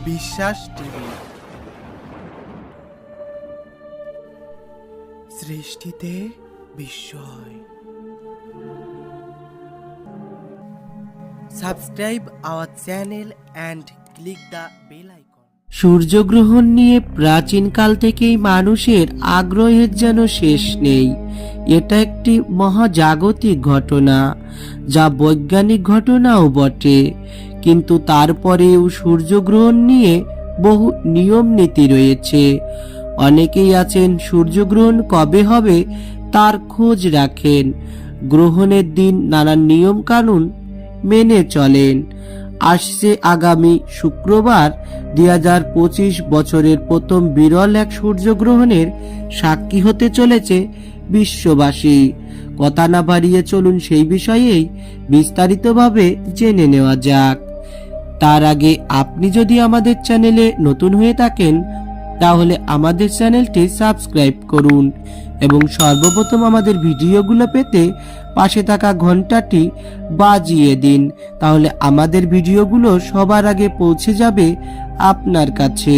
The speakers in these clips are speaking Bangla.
বিশ্বাস টিভি। সৃষ্টিতে বিস্ময়। Subscribe our channel and click the bell icon. সূর্যগ্রহণ নিয়ে প্রাচীনকাল থেকেই মানুষের আগ্রহের যেন শেষ নেই। এটা একটি মহাজাগতিক ঘটনা, যা বৈজ্ঞানিক ঘটনাও বটে, কিন্তু তারপরেও সূর্যগ্রহণ নিয়ে বহু নিয়ম নীতি রয়েছে। অনেকেই আছেন সূর্যগ্রহণ কবে হবে তার খোঁজ রাখেন, গ্রহণের দিন নানান নিয়ম কানুন মেনে চলেন। আসছে আগামী শুক্রবার 2025 বছরের প্রথম বিরল এক সূর্যগ্রহণের সাক্ষী হতে চলেছে বিশ্ববাসী। কথা না বাড়িয়ে চলুন সেই বিষয়েই বিস্তারিতভাবে জেনে নেওয়া যাক। তার আগে আপনি যদি আমাদের চ্যানেলে নতুন হয়ে থাকেন তাহলে আমাদের চ্যানেলটি সাবস্ক্রাইব করুন এবং সর্বপ্রথম আমাদের ভিডিওগুলো পেতে পাশে থাকা ঘন্টাটি বাজিয়ে দিন, তাহলে আমাদের ভিডিওগুলো সবার আগে পৌঁছে যাবে আপনার কাছে।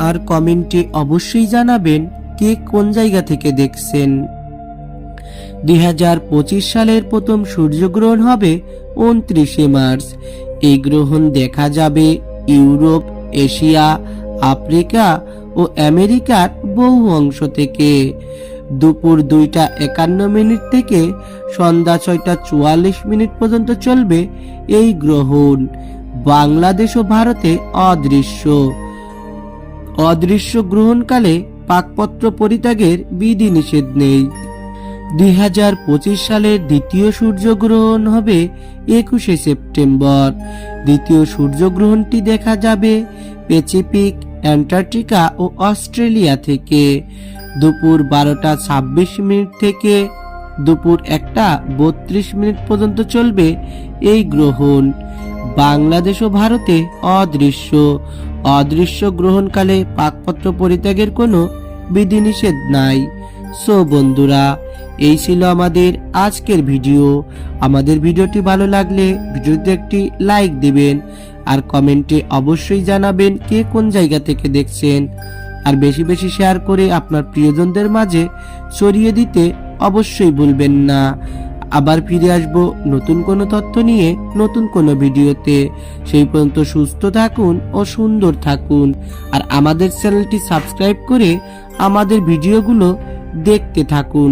আর কমেন্টে অবশ্যই জানাবেন কে কোন জায়গা থেকে দেখছেন। 2025 সালের প্রথম সূর্যগ্রহণ হবে 29 মার্চ। এই গ্রহণ দেখা যাবে ইউরোপ, এশিয়া, আফ্রিকা ও আমেরিকার বহু অংশ থেকে। দুপুর 2:51 থেকে সন্ধ্যা 6:44 পর্যন্ত চলবে এই গ্রহণ। বাংলাদেশ ও ভারতে অদৃশ্য গ্রহণকালে পাকপত্র পরিত্যাগের বিধিনিষেধ নেই। 2025 সালের দ্বিতীয় সূর্যগ্রহণ হবে 21 সেপ্টেম্বর। দ্বিতীয় সূর্যগ্রহণটি দেখা যাবে প্যাসিফিক, অ্যান্টার্কটিকা ও অস্ট্রেলিয়া থেকে। দুপুর 12:26 থেকে দুপুর 1:32 পর্যন্ত চলবে এই গ্রহণ। বাংলাদেশ ও ভারতে অদৃশ্য গ্রহণকালে পাকপত্র পরিত্যাগের কোনো বিধিনিষেধ নাই। সো বন্ধুরা, এই ছিল আমাদের আজকের ভিডিও। আমাদের ভিডিওটি ভালো লাগলে ভিডিওতে একটি লাইক দিবেন আর কমেন্টে অবশ্যই জানাবেন কে কোন জায়গা থেকে দেখছেন। আর বেশি বেশি শেয়ার করে আপনার প্রিয়জনদের মাঝে ছড়িয়ে দিতে অবশ্যই ভুলবেন না। আবার ফিরে আসবো নতুন কোনো তথ্য নিয়ে নতুন কোনো ভিডিওতে। সেই পর্যন্ত সুস্থ থাকুন ও সুন্দর থাকুন। আর আমাদের চ্যানেলটি সাবস্ক্রাইব করে আমাদের ভিডিওগুলো দেখতে থাকুন।